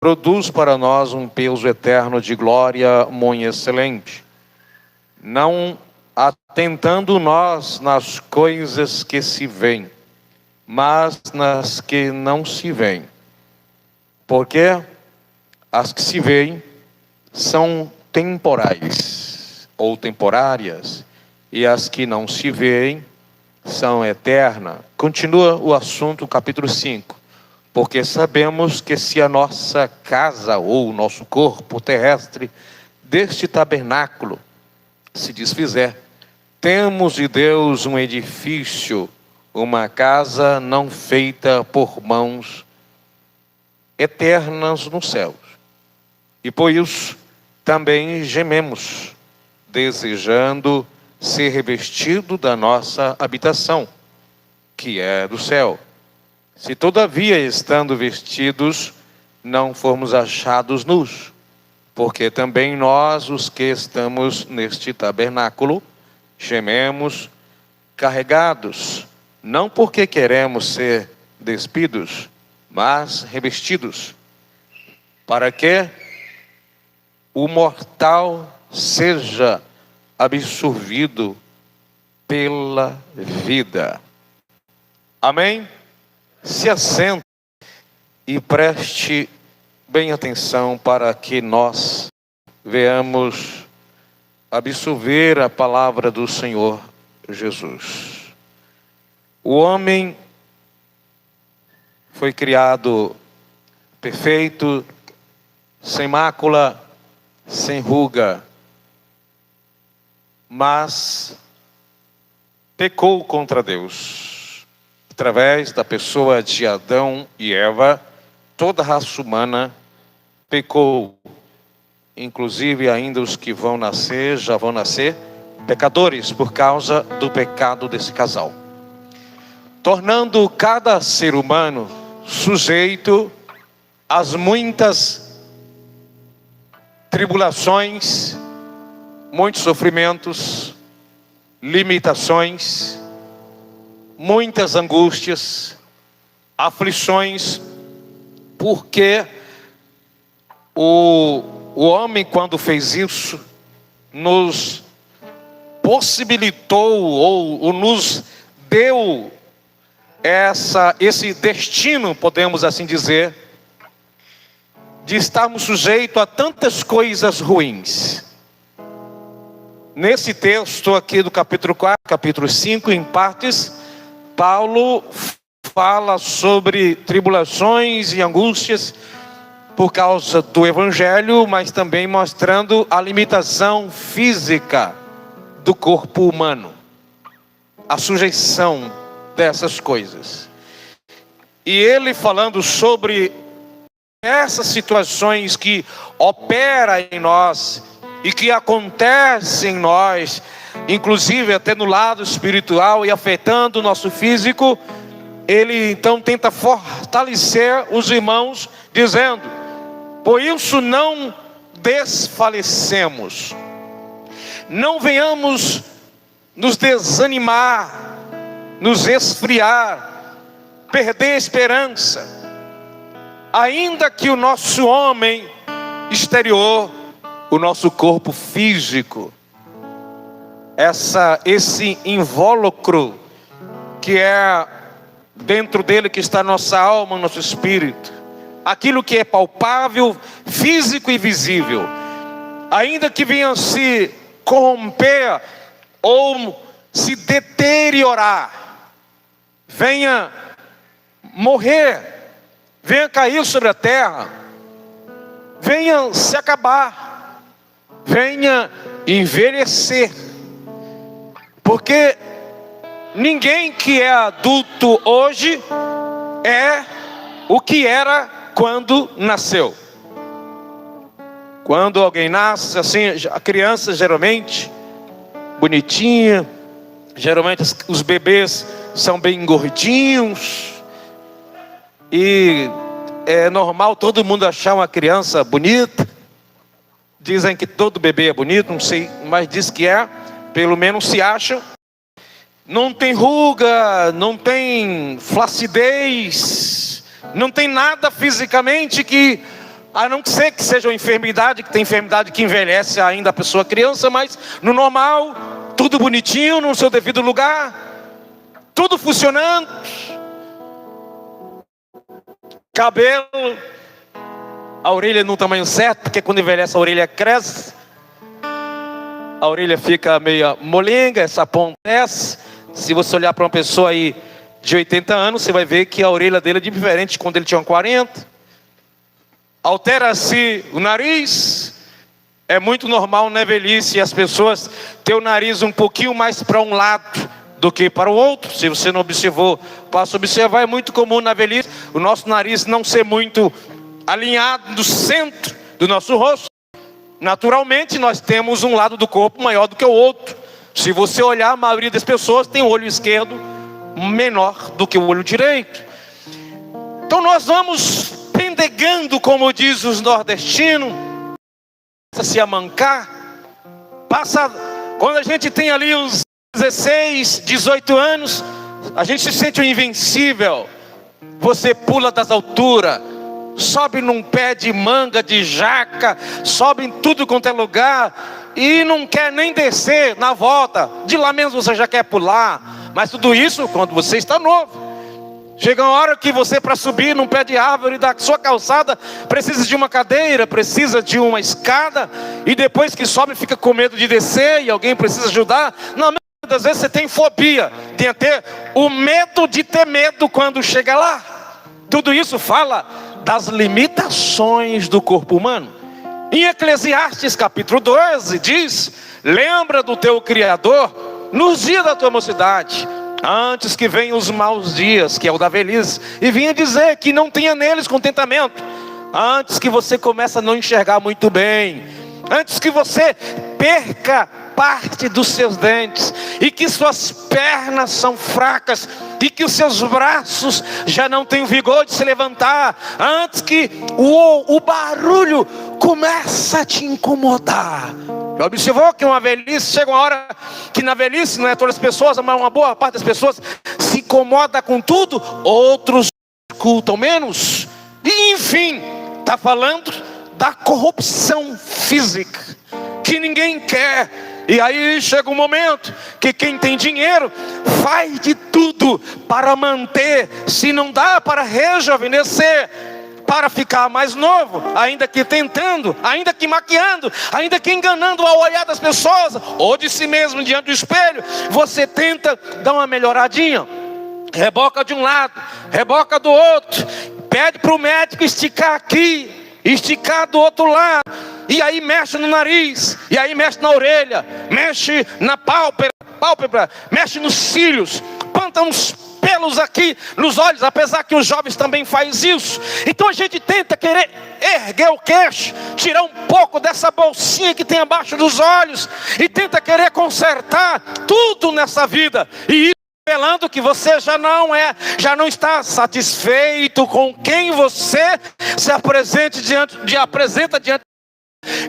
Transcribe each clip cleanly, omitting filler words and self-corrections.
produz para nós um peso eterno de glória muito excelente, não atentando nós nas coisas que se veem, mas nas que não se veem. Porque as que se veem são temporais ou temporárias, e as que não se veem são eternas. Continua o assunto, capítulo 5. Porque sabemos que se a nossa casa ou o nosso corpo terrestre deste tabernáculo se desfizer, temos de Deus um edifício, uma casa não feita por mãos, eternas nos céus. E por isso também gememos, desejando ser revestido da nossa habitação, que é do céu. Se todavia, estando vestidos, não formos achados nus, porque também nós, os que estamos neste tabernáculo, gememos carregados, não porque queremos ser despidos, mas revestidos, para que o mortal seja absorvido pela vida. Amém? Se assente e preste bem atenção para que nós venhamos absorver a palavra do Senhor Jesus. O homem foi criado perfeito, sem mácula, sem ruga, mas pecou contra Deus. Através da pessoa de Adão e Eva, toda a raça humana pecou. Inclusive ainda os que vão nascer, já vão nascer pecadores por causa do pecado desse casal. Tornando cada ser humano sujeito às muitas tribulações, muitos sofrimentos, limitações, muitas angústias, aflições, porque o homem, quando fez isso, nos possibilitou ou nos deu esse destino, podemos assim dizer, de estarmos sujeitos a tantas coisas ruins. Nesse texto aqui do capítulo 4, capítulo 5, em partes, Paulo fala sobre tribulações e angústias por causa do Evangelho, mas também mostrando a limitação física do corpo humano, a sujeição dessas coisas. E ele falando sobre essas situações que operam em nós e que acontecem em nós, inclusive até no lado espiritual e afetando o nosso físico, ele então tenta fortalecer os irmãos, dizendo: por isso não desfalecemos, não venhamos nos desanimar, nos esfriar, perder a esperança, ainda que o nosso homem exterior, o nosso corpo físico, esse invólucro que é dentro dele, que está nossa alma, nosso espírito, aquilo que é palpável, físico e visível, ainda que venha se corromper ou se deteriorar, venha morrer, venha cair sobre a terra, venha se acabar, venha envelhecer, porque ninguém que é adulto hoje é o que era quando nasceu. Quando alguém nasce, assim, a criança geralmente bonitinha, geralmente os bebês são bem gordinhos, e é normal todo mundo achar uma criança bonita. Dizem que todo bebê é bonito, não sei, mas diz que é, pelo menos se acham. Não tem ruga, não tem flacidez, não tem nada fisicamente que A não ser que seja uma enfermidade, que tem enfermidade que envelhece ainda a pessoa criança, mas no normal, tudo bonitinho, no seu devido lugar, tudo funcionando. Cabelo, a orelha no tamanho certo, porque quando envelhece a orelha cresce. A orelha fica meio molenga, essa ponta desce. Se você olhar para uma pessoa aí de 80 anos, você vai ver que a orelha dele é diferente de quando ele tinha 40. Altera-se o nariz. É muito normal na velhice as pessoas ter o nariz um pouquinho mais para um lado do que para o outro. Se você não observou, passa a observar. É muito comum na velhice o nosso nariz não ser muito alinhado no centro do nosso rosto. Naturalmente nós temos um lado do corpo maior do que o outro. Se você olhar, a maioria das pessoas tem o olho esquerdo menor do que o olho direito. Então nós vamos pendegando, como diz os nordestinos, se amancar. Quando a gente tem ali uns 16, 18 anos, a gente se sente um invencível. Você pula das alturas, sobe num pé de manga, de jaca, sobe em tudo quanto é lugar e não quer nem descer na volta. De lá mesmo você já quer pular. Mas tudo isso quando você está novo. Chega uma hora que você, para subir num pé de árvore da sua calçada, precisa de uma cadeira, precisa de uma escada, e depois que sobe fica com medo de descer e alguém precisa ajudar. Não, muitas vezes você tem fobia, tem até o medo de ter medo quando chega lá. Tudo isso fala das limitações do corpo humano. Em Eclesiastes capítulo 12 diz: lembra do teu Criador nos dias da tua mocidade, antes que venham os maus dias, que é o da velhice, e vinha dizer que não tenha neles contentamento. Antes que você comece a não enxergar muito bem, antes que você perca parte dos seus dentes, e que suas pernas são fracas, e que os seus braços já não têm vigor de se levantar, antes que o barulho comece a te incomodar. Já observou que uma velhice, chega uma hora que na velhice, não é todas as pessoas, mas uma boa parte das pessoas se incomoda com tudo, outros escutam menos. E enfim, está falando da corrupção física, que ninguém quer. E aí chega um momento que quem tem dinheiro faz de tudo para manter, se não dá para rejuvenescer, para ficar mais novo, ainda que tentando, ainda que maquiando, ainda que enganando ao olhar das pessoas, ou de si mesmo diante do espelho, você tenta dar uma melhoradinha, reboca de um lado, reboca do outro, pede para o médico esticar aqui, esticar do outro lado, e aí mexe no nariz, e aí mexe na orelha, mexe na pálpebra, mexe nos cílios, planta uns pelos aqui nos olhos, apesar que os jovens também fazem isso. Então a gente tenta querer erguer o queixo, tirar um pouco dessa bolsinha que tem abaixo dos olhos, e tenta querer consertar tudo nessa vida, e isso revelando que você já não está satisfeito com quem você se apresenta diante.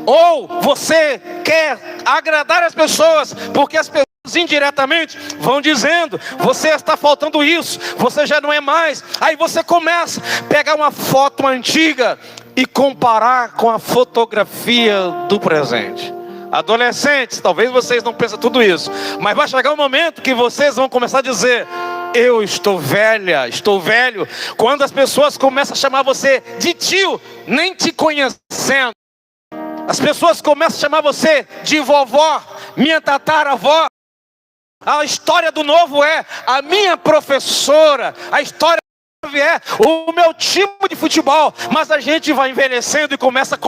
Ou você quer agradar as pessoas, porque as pessoas indiretamente vão dizendo: você está faltando isso, você já não é mais. Aí você começa a pegar uma foto antiga e comparar com a fotografia do presente. Adolescentes, talvez vocês não pensem tudo isso, mas vai chegar um momento que vocês vão começar a dizer: eu estou velha, estou velho, quando as pessoas começam a chamar você de tio, nem te conhecendo. As pessoas começam a chamar você de vovó, minha tataravó. A história do novo é a minha professora. A história do novo é o meu time de futebol. Mas a gente vai envelhecendo e começa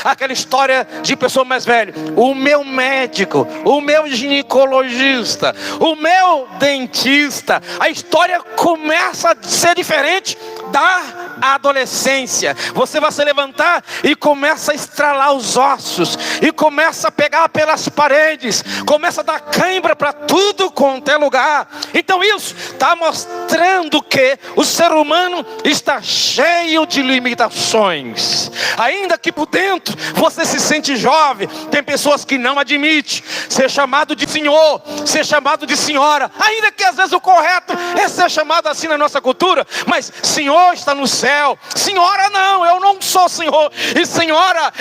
aquela história de pessoa mais velha. O meu médico, o meu ginecologista, o meu dentista. A história começa a ser diferente da adolescência. Você vai se levantar e começa a estralar os ossos, e começa a pegar pelas paredes, começa a dar cãibra para tudo quanto é lugar. Então isso está mostrando que o ser humano está cheio de limitações. Ainda que por dentro você se sente jovem, tem pessoas que não admitem ser chamado de senhor, ser chamado de senhora, ainda que às vezes o correto é ser chamado assim na nossa cultura, mas senhor está no céu, céu. Senhora não, eu não sou senhor. E senhora,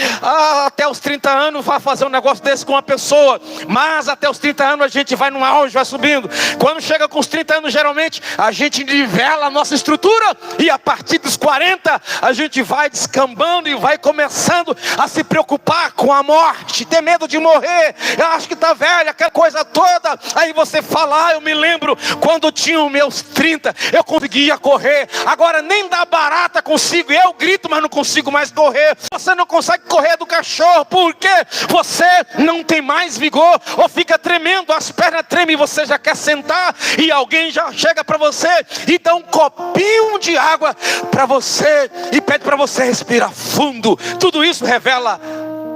até os 30 anos vai fazer um negócio desse com uma pessoa. Mas até os 30 anos a gente vai no auge, vai subindo. Quando chega com os 30 anos, geralmente, a gente nivela a nossa estrutura. E a partir dos 40, a gente vai descambando e vai começando a se preocupar com a morte. Ter medo de morrer. Eu acho que está velha, aquela coisa toda. Aí você fala, eu me lembro quando tinha os meus 30, eu conseguia correr. Agora nem da barata consigo. Eu grito, mas não consigo mais correr. Você não consegue correr do cachorro, porque você não tem mais vigor, ou fica tremendo, as pernas tremem, você já quer sentar, e alguém já chega para você e dá um copinho de água para você, e pede para você respirar fundo. Tudo isso revela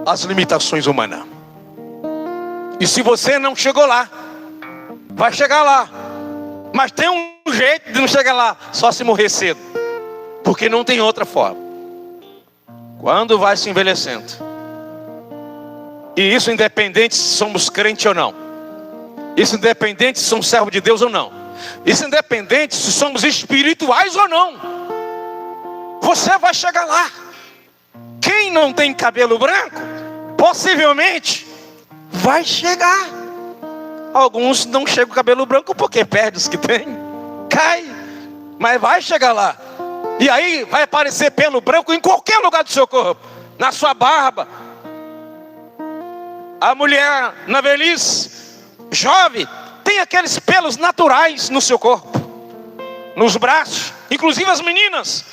as limitações humanas. E se você não chegou lá, vai chegar lá. Mas tem um jeito de não chegar lá, só se morrer cedo, porque não tem outra forma. Quando vai se envelhecendo, e isso independente se somos crentes ou não, isso independente se somos servos de Deus ou não, isso independente se somos espirituais ou não, você vai chegar lá. Quem não tem cabelo branco, possivelmente vai chegar. Alguns não chegam com cabelo branco porque perde os que tem, cai, mas vai chegar lá. E aí vai aparecer pelo branco em qualquer lugar do seu corpo, na sua barba. A mulher na velhice, jovem, tem aqueles pelos naturais no seu corpo, nos braços, inclusive as meninas.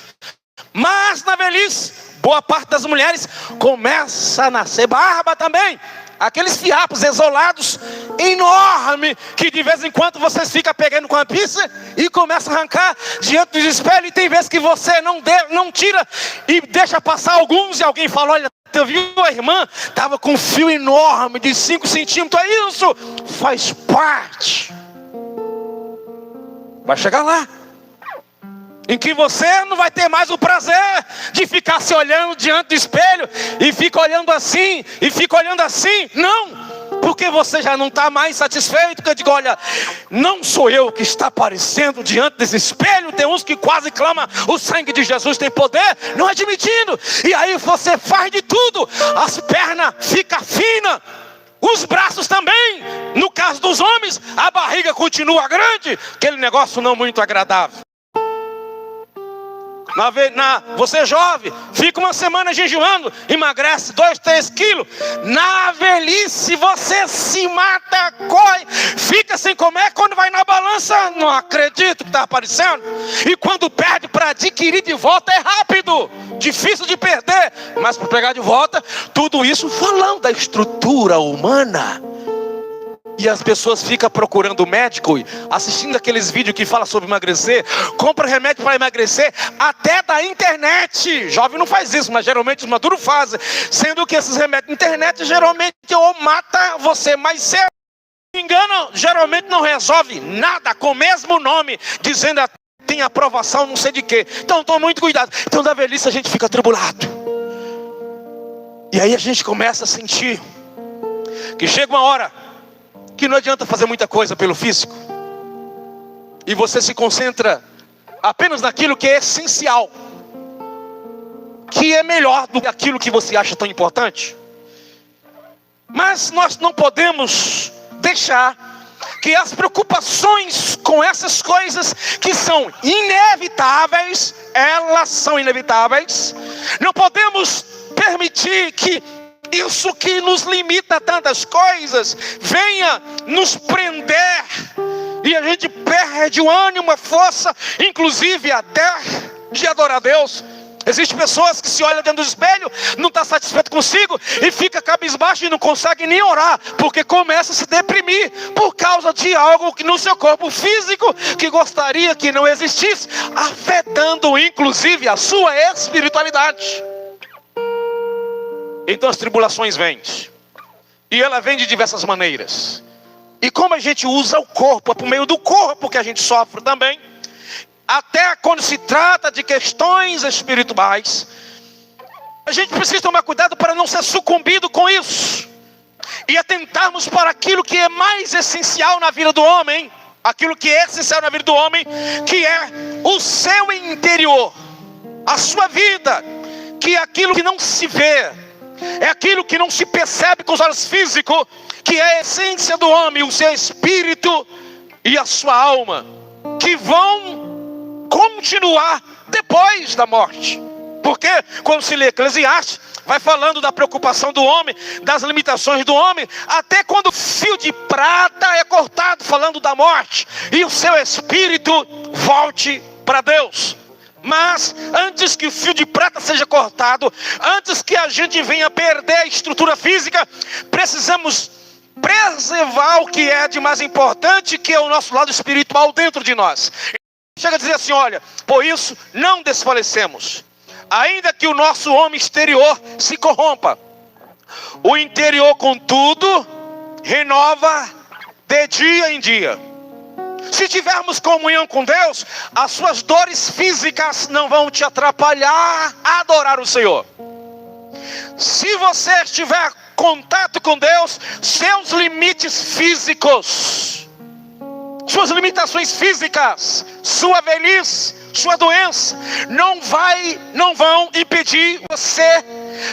Mas na velhice, boa parte das mulheres começa a nascer barba também. Aqueles fiapos isolados enormes, que de vez em quando vocês ficam pegando com a pinça e começam a arrancar diante dos espelhos. E tem vezes que você não tira e deixa passar alguns, e alguém fala, olha, você viu a irmã? Estava com um fio enorme de 5 centímetros. É isso, faz parte. Vai chegar lá em que você não vai ter mais o prazer de ficar se olhando diante do espelho e fica olhando assim, e fica olhando assim. Não, porque você já não está mais satisfeito. Porque eu digo, olha, não sou eu que está aparecendo diante desse espelho. Tem uns que quase clamam, o sangue de Jesus tem poder, não admitindo. E aí você faz de tudo, as pernas ficam finas, os braços também. No caso dos homens, a barriga continua grande, aquele negócio não muito agradável. Você jovem, fica uma semana jejuando, emagrece 2, 3 quilos. Na velhice você se mata, corre, fica sem comer. Quando vai na balança, não acredito que está aparecendo. E quando perde, para adquirir de volta é rápido, difícil de perder, mas para pegar de volta, tudo isso falando da estrutura humana. E as pessoas ficam procurando médico, assistindo aqueles vídeos que falam sobre emagrecer, compra remédio para emagrecer, até da internet. Jovem não faz isso, mas geralmente os maduros fazem. Sendo que esses remédios da internet geralmente ou mata você mais cedo. Se não me engano, geralmente não resolve nada com o mesmo nome, dizendo que tem aprovação não sei de quê. Então toma muito cuidado. Então da velhice a gente fica atribulado. E aí a gente começa a sentir que chega uma hora que não adianta fazer muita coisa pelo físico, e você se concentra apenas naquilo que é essencial, que é melhor do que aquilo que você acha tão importante. Mas nós não podemos deixar que as preocupações com essas coisas que são inevitáveis, elas são inevitáveis, não podemos permitir que isso que nos limita a tantas coisas venha nos prender, e a gente perde o ânimo, a força, inclusive até de adorar a Deus. Existem pessoas que se olham dentro do espelho, não está satisfeito consigo, e fica cabisbaixo e não consegue nem orar, porque começa a se deprimir por causa de algo que no seu corpo físico que gostaria que não existisse, afetando inclusive a sua espiritualidade. Então as tribulações vêm, e ela vem de diversas maneiras. E como a gente usa o corpo, é por meio do corpo que a gente sofre também. Até quando se trata de questões espirituais, a gente precisa tomar cuidado para não ser sucumbido com isso, e atentarmos para aquilo que é mais essencial na vida do homem. Aquilo que é essencial na vida do homem, que é o seu interior, a sua vida, que é aquilo que não se vê, é aquilo que não se percebe com os olhos físicos, que é a essência do homem, o seu espírito e a sua alma, que vão continuar depois da morte. Porque quando se lê Eclesiastes, vai falando da preocupação do homem, das limitações do homem, até quando o fio de prata é cortado, falando da morte, e o seu espírito volte para Deus. Mas antes que o fio de prata seja cortado, antes que a gente venha perder a estrutura física, precisamos preservar o que é de mais importante, que é o nosso lado espiritual dentro de nós. Chega a dizer assim, olha, por isso não desfalecemos. Ainda que o nosso homem exterior se corrompa, o interior, contudo, renova de dia em dia. Se tivermos comunhão com Deus, as suas dores físicas não vão te atrapalhar a adorar o Senhor. Se você tiver contato com Deus, seus limites físicos, suas limitações físicas, sua velhice, sua doença, não vão impedir você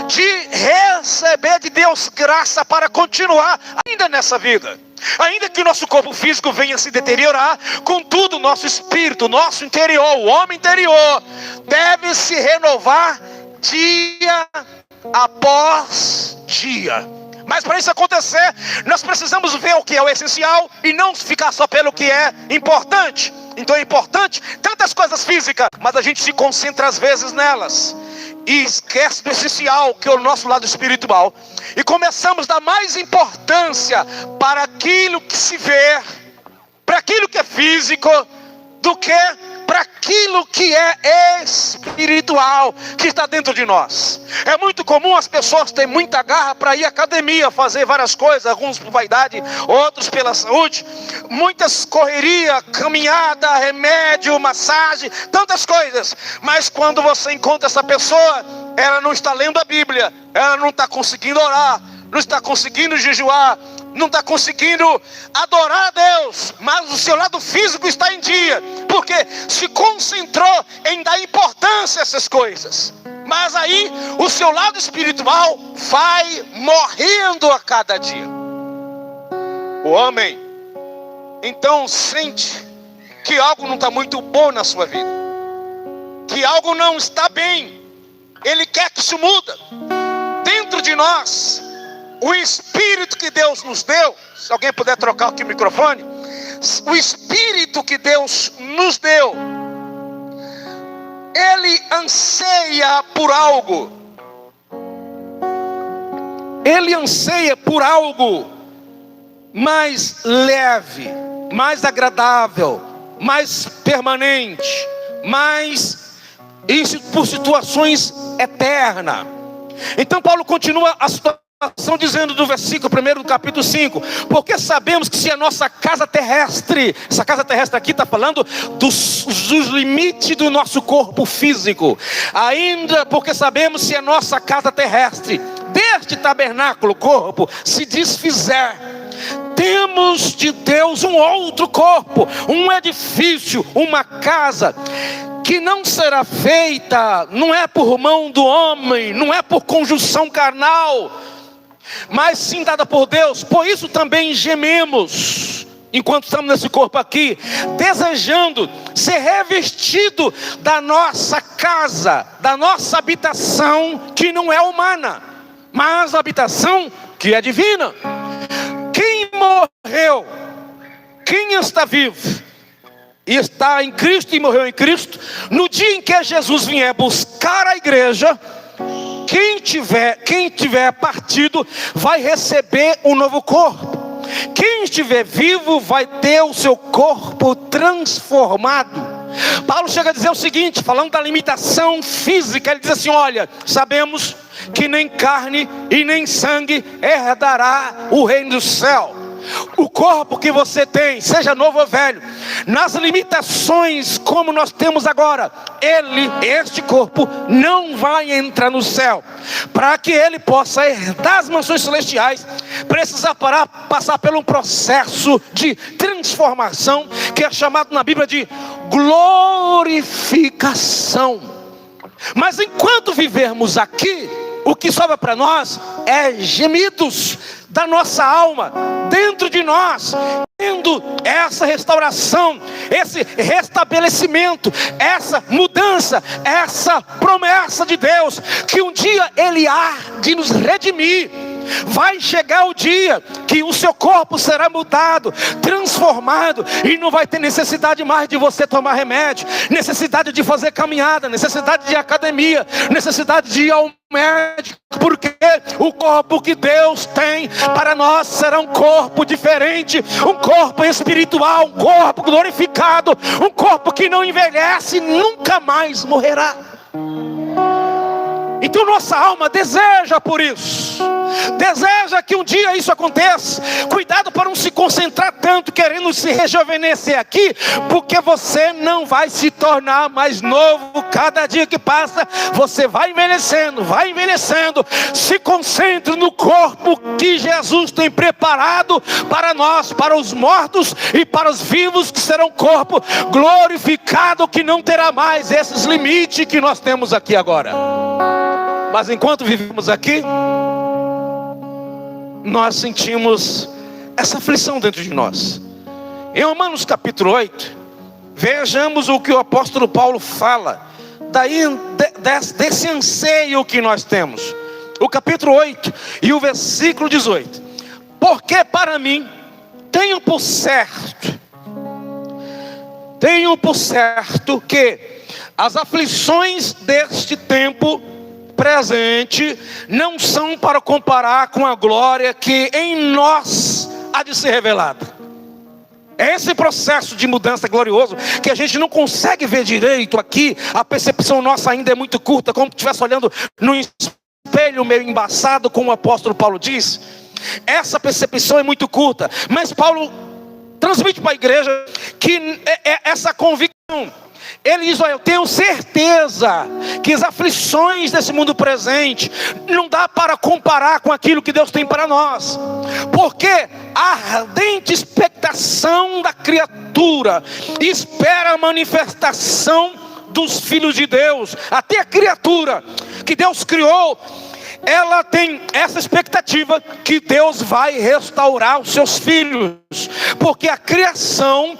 de receber de Deus graça para continuar ainda nessa vida. Ainda que o nosso corpo físico venha se deteriorar, contudo o nosso espírito, nosso interior, o homem interior, deve se renovar dia após dia. Mas para isso acontecer, nós precisamos ver o que é o essencial e não ficar só pelo que é importante. Então é importante tantas coisas físicas, mas a gente se concentra às vezes nelas e esquece do essencial, que é o nosso lado espiritual. E começamos a dar mais importância para aquilo que se vê, para aquilo que é físico, do que para aquilo que é espiritual, que está dentro de nós. É muito comum as pessoas terem muita garra para ir à academia, fazer várias coisas, alguns por vaidade, outros pela saúde, muitas correria, caminhada, remédio, massagem, tantas coisas. Mas quando você encontra essa pessoa, ela não está lendo a Bíblia, ela não está conseguindo orar, não está conseguindo jejuar, não está conseguindo adorar a Deus, mas o seu lado físico está em dia, porque se concentrou em dar importância a essas coisas. Mas aí o seu lado espiritual vai morrendo a cada dia. O homem então sente que algo não está muito bom na sua vida, que algo não está bem, ele quer que isso muda. Dentro de nós, o Espírito que Deus nos deu, se alguém puder trocar aqui o microfone, o Espírito que Deus nos deu, ele anseia por algo. Ele anseia por algo mais leve, mais agradável, mais permanente, mais por situações eternas. Então Paulo continua a situação dizendo do versículo 1 do capítulo 5, porque sabemos que se a nossa casa terrestre, essa casa terrestre aqui está falando dos limites do nosso corpo físico, ainda porque sabemos se a nossa casa terrestre, deste tabernáculo, corpo, se desfizer, temos de Deus um outro corpo, um edifício, uma casa, que não será feita, não é por mão do homem, não é por conjunção carnal, mas sim dada por Deus. Por isso também gememos, enquanto estamos nesse corpo aqui, desejando ser revestido da nossa casa, da nossa habitação, que não é humana, mas a habitação que é divina. Quem morreu, quem está vivo e está em Cristo e morreu em Cristo, no dia em que Jesus vier buscar a igreja, quem tiver partido vai receber um novo corpo. Quem estiver vivo vai ter o seu corpo transformado. Paulo chega a dizer o seguinte, falando da limitação física, ele diz assim, olha, sabemos que nem carne e nem sangue herdará o reino do céu. O corpo que você tem, seja novo ou velho, nas limitações como nós temos agora, este corpo não vai entrar no céu. Para que ele possa herdar as mansões celestiais, precisa passar por um processo de transformação, que é chamado na Bíblia de glorificação. Mas enquanto vivermos aqui, o que sobra para nós é gemidos da nossa alma, dentro de nós, tendo essa restauração, esse restabelecimento, essa mudança, essa promessa de Deus, que um dia Ele há de nos redimir. Vai chegar o dia que o seu corpo será mudado, transformado, e não vai ter necessidade mais de você tomar remédio, necessidade de fazer caminhada, necessidade de academia, necessidade de ir ao médico, porque o corpo que Deus tem para nós será um corpo diferente, um corpo espiritual, um corpo glorificado, um corpo que não envelhece e nunca mais morrerá. Então nossa alma deseja por isso, deseja que um dia isso aconteça. Cuidado para não se concentrar tanto querendo se rejuvenescer aqui, porque você não vai se tornar mais novo. Cada dia que passa você vai envelhecendo, vai envelhecendo. Se concentre no corpo que Jesus tem preparado para nós, para os mortos e para os vivos, que será um corpo glorificado, que não terá mais esses limites que nós temos aqui agora. Mas enquanto vivemos aqui, nós sentimos essa aflição dentro de nós. Em Romanos capítulo 8, vejamos o que o apóstolo Paulo fala desse anseio que nós temos. O capítulo 8 e o versículo 18. Porque para mim, tenho por certo que as aflições deste tempo presente não são para comparar com a glória que em nós há de ser revelada. É esse processo de mudança glorioso que a gente não consegue ver direito aqui. A percepção nossa ainda é muito curta, como se estivesse olhando no espelho meio embaçado, como o apóstolo Paulo diz. Essa percepção é muito curta, mas Paulo transmite para a igreja que essa convicção. Ele diz: olha, eu tenho certeza que as aflições desse mundo presente não dá para comparar com aquilo que Deus tem para nós, porque a ardente expectação da criatura espera a manifestação dos filhos de Deus. Até a criatura que Deus criou, ela tem essa expectativa que Deus vai restaurar os seus filhos, porque a criação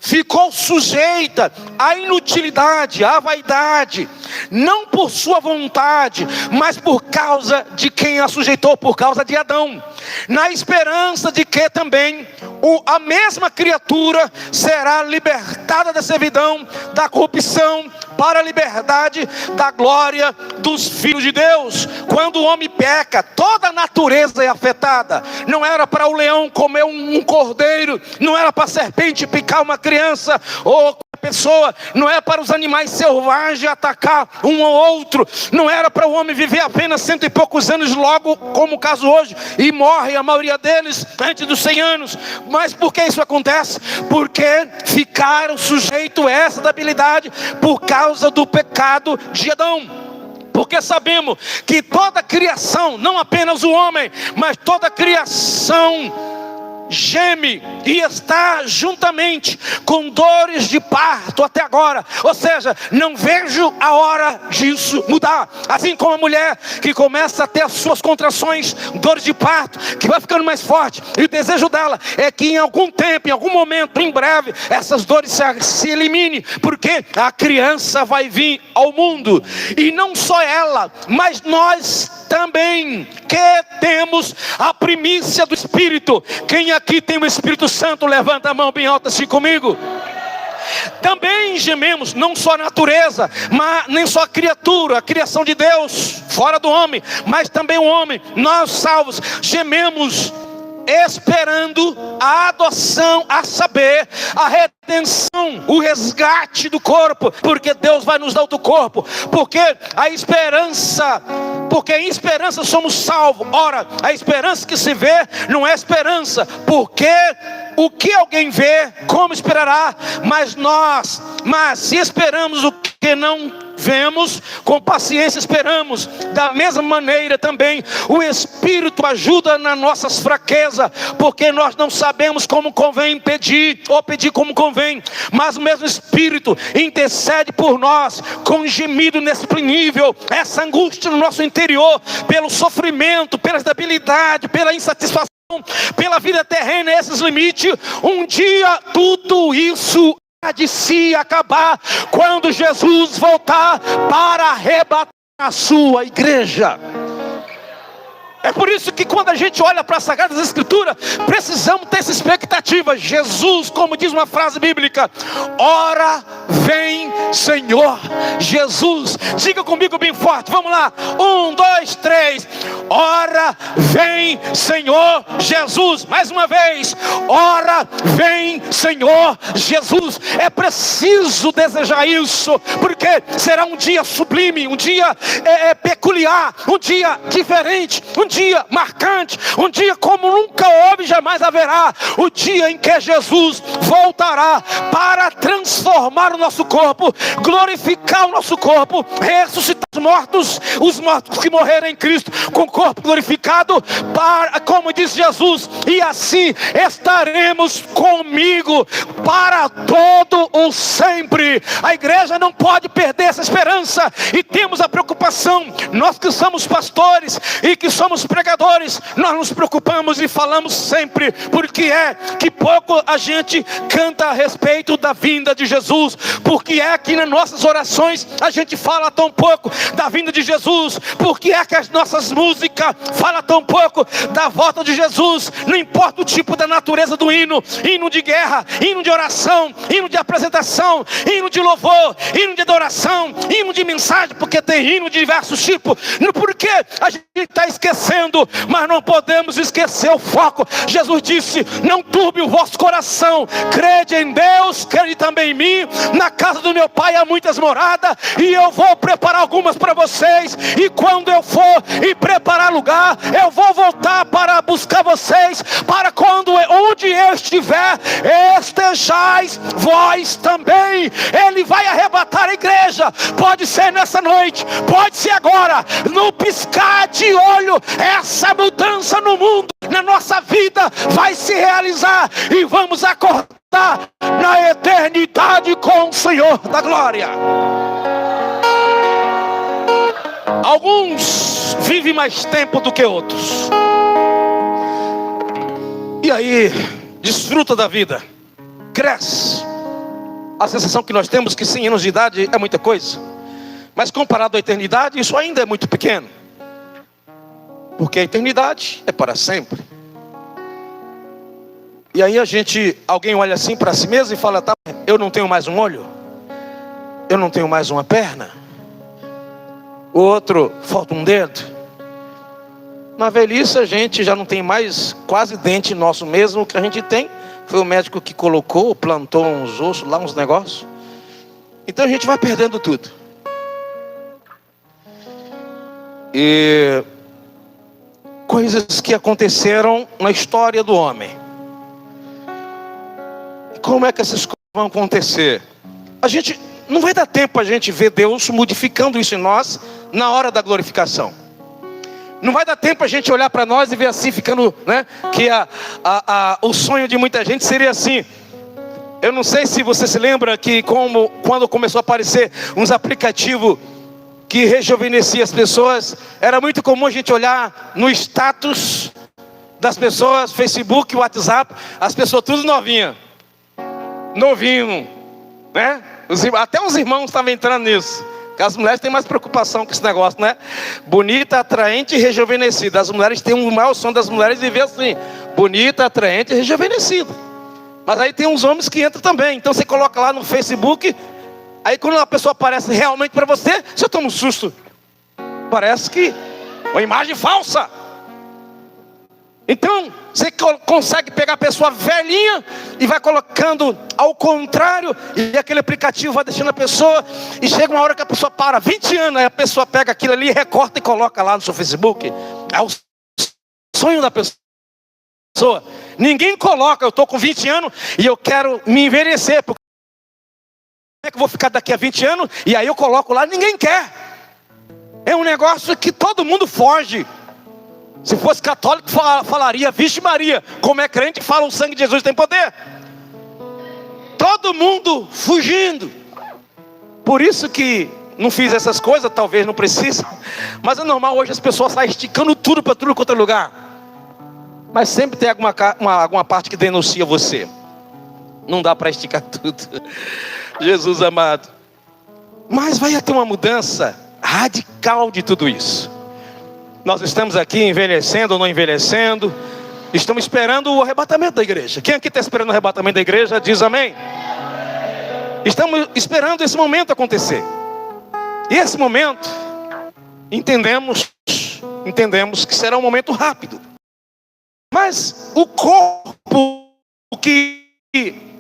ficou sujeita à inutilidade, à vaidade, não por sua vontade, mas por causa de quem a sujeitou, por causa de Adão, na esperança de que também a mesma criatura será libertada da servidão, da corrupção, para a liberdade da glória dos filhos de Deus. Quando o homem peca, toda a natureza é afetada. Não era para o leão comer um cordeiro, não era para a serpente picar uma criança ou pessoa, não é para os animais selvagens atacar um ou outro, não era para o homem viver apenas 100 e poucos anos logo, como o caso hoje, e morre a maioria deles antes dos 100 anos. Mas por que isso acontece? Porque ficaram sujeitos a essa debilidade por causa do pecado de Adão. Porque sabemos que toda a criação, não apenas o homem, mas toda a criação geme e está juntamente com dores de parto até agora. Ou seja, não vejo a hora disso mudar. Assim como a mulher que começa a ter as suas contrações, dores de parto, que vai ficando mais forte, e o desejo dela é que em algum tempo, em algum momento, em breve, essas dores se eliminem, porque a criança vai vir ao mundo. E não só ela, mas nós também, que temos a primícia do Espírito. Quem aqui tem o Espírito Santo, levanta a mão bem alta assim comigo. Também gememos, não só a natureza, mas nem só a criatura, a criação de Deus, fora do homem, mas também o homem, nós salvos, gememos esperando a adoção, a saber, a redenção, o resgate do corpo, porque Deus vai nos dar outro corpo, porque em esperança somos salvos. Ora, a esperança que se vê não é esperança, porque o que alguém vê, como esperará? Mas se esperamos o que não vemos, com paciência esperamos. Da mesma maneira também o Espírito ajuda nas nossas fraquezas, porque nós não sabemos como convém pedir, ou pedir como convém, mas o mesmo Espírito intercede por nós com gemido inexprimível. Essa angústia no nosso interior, pelo sofrimento, pela instabilidade, pela insatisfação, pela vida terrena, esses limites, um dia tudo isso há de se acabar, quando Jesus voltar para arrebatar a sua igreja. É por isso que quando a gente olha para as Sagradas Escrituras, precisamos ter essa expectativa. Jesus, como diz uma frase bíblica, ora vem Senhor Jesus. Diga comigo bem forte, vamos lá, 1, 2, 3, ora vem Senhor Jesus. Mais uma vez, ora vem Senhor Jesus. É preciso desejar isso, porque será um dia sublime, um dia peculiar, um dia diferente, um dia marcante, um dia como nunca houve, jamais haverá. O dia em que Jesus voltará para transformar o nosso corpo, glorificar o nosso corpo, ressuscitar os mortos que morreram em Cristo com o corpo glorificado, para, como diz Jesus, e assim estaremos comigo para todo o sempre. A igreja não pode perder essa esperança, e temos a preocupação, nós que somos pastores e que somos pregadores, nós nos preocupamos e falamos sempre, porque é que pouco a gente canta a respeito da vinda de Jesus, porque é que nas nossas orações a gente fala tão pouco da vinda de Jesus, porque é que as nossas músicas falam tão pouco da volta de Jesus. Não importa o tipo da natureza do hino, hino de guerra, hino de oração, hino de apresentação, hino de louvor, hino de adoração, hino de mensagem, porque tem hino de diversos tipos, porque a gente está esquecendo, mas não podemos esquecer o foco. Jesus disse, não turbe o vosso coração, crede em Deus, crede também em mim. Na casa do meu pai há muitas moradas, e eu vou preparar algumas para vocês, e quando eu for e preparar lugar, eu vou voltar para buscar vocês, para quando, onde eu estiver, estejais vós também. Ele vai arrebatar a igreja, pode ser nessa noite, pode ser agora, no piscar de olho. Essa mudança no mundo, na nossa vida, vai se realizar, e vamos acordar na eternidade com o Senhor da glória. Alguns vivem mais tempo do que outros, e aí desfruta da vida, cresce. A sensação que nós temos que 100 anos de idade é muita coisa, mas comparado à eternidade, isso ainda é muito pequeno, porque a eternidade é para sempre. E aí alguém olha assim para si mesmo e fala, tá, eu não tenho mais um olho, eu não tenho mais uma perna, o outro falta um dedo. Na velhice a gente já não tem mais quase dente nosso mesmo. O que a gente tem foi o médico que colocou, plantou uns ossos lá, uns negócios. Então a gente vai perdendo tudo. E coisas que aconteceram na história do homem. Como é que essas coisas vão acontecer? Não vai dar tempo a gente ver Deus modificando isso em nós na hora da glorificação. Não vai dar tempo a gente olhar para nós e ver assim, ficando, né? Que o sonho de muita gente seria assim. Eu não sei se você se lembra que quando começou a aparecer uns aplicativos que rejuvenescia as pessoas, era muito comum a gente olhar no status das pessoas, Facebook, WhatsApp, as pessoas tudo novinho, né? Até os irmãos estavam entrando nisso. Porque as mulheres têm mais preocupação com esse negócio, né? Bonita, atraente e rejuvenescida. As mulheres têm o maior sonho das mulheres de ver assim, bonita, atraente e rejuvenescida. Mas aí tem uns homens que entram também. Então você coloca lá no Facebook, aí quando a pessoa aparece realmente para você, você toma um susto. Parece que uma imagem falsa. Então você consegue pegar a pessoa velhinha e vai colocando ao contrário, e aquele aplicativo vai deixando a pessoa, e chega uma hora que a pessoa para, 20 anos, aí a pessoa pega aquilo ali, recorta e coloca lá no seu Facebook. É o sonho da pessoa. Ninguém coloca, eu estou com 20 anos e eu quero me envelhecer, porque é que eu vou ficar daqui a 20 anos? E aí eu coloco lá, ninguém quer. É um negócio que todo mundo foge. Se fosse católico, falaria, vixe Maria, como é crente, fala o sangue de Jesus tem poder. Todo mundo fugindo. Por isso que não fiz essas coisas, talvez não precise. Mas é normal, hoje as pessoas saem esticando tudo para tudo quanto é lugar. Mas sempre tem alguma parte que denuncia você. Não dá para esticar tudo. Jesus amado. Mas vai ter uma mudança radical de tudo isso. Nós estamos aqui envelhecendo ou não envelhecendo. Estamos esperando o arrebatamento da igreja. Quem aqui está esperando o arrebatamento da igreja, diz amém. Estamos esperando esse momento acontecer. E esse momento, entendemos que será um momento rápido. Mas o corpo que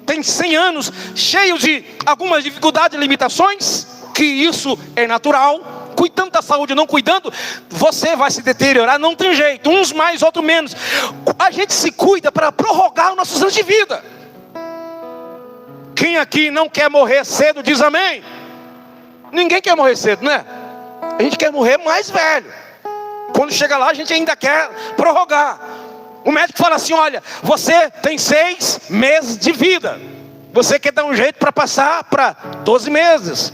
tem 100 anos, cheio de algumas dificuldades e limitações, que isso é natural, cuidando da saúde, não cuidando, você vai se deteriorar, não tem jeito, uns mais, outros menos. A gente se cuida para prorrogar os nossos anos de vida. Quem aqui não quer morrer cedo, diz amém. Ninguém quer morrer cedo, né? A gente quer morrer mais velho. Quando chega lá, a gente ainda quer prorrogar. O médico fala assim, olha, você tem 6 meses de vida. Você quer dar um jeito para passar para 12 meses.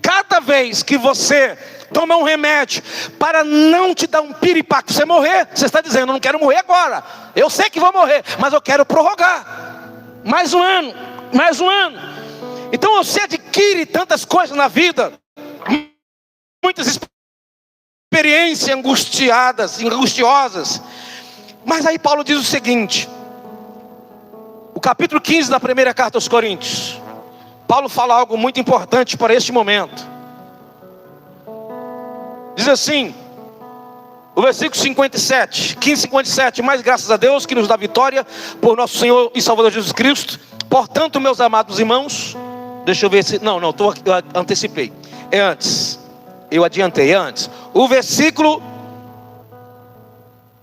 Cada vez que você toma um remédio para não te dar um piripaque, você morrer, você está dizendo, eu não quero morrer agora. Eu sei que vou morrer, mas eu quero prorrogar. Mais um ano, mais um ano. Então você adquire tantas coisas na vida, muitas experiências angustiosas. Mas aí Paulo diz o seguinte, o capítulo 15 da primeira carta aos Coríntios, Paulo fala algo muito importante para este momento. Diz assim, o versículo 57, 15:57, mas graças a Deus que nos dá vitória por nosso Senhor e Salvador Jesus Cristo. Portanto, meus amados irmãos, deixa eu ver se, eu antecipei, é antes, eu adiantei, é antes. O versículo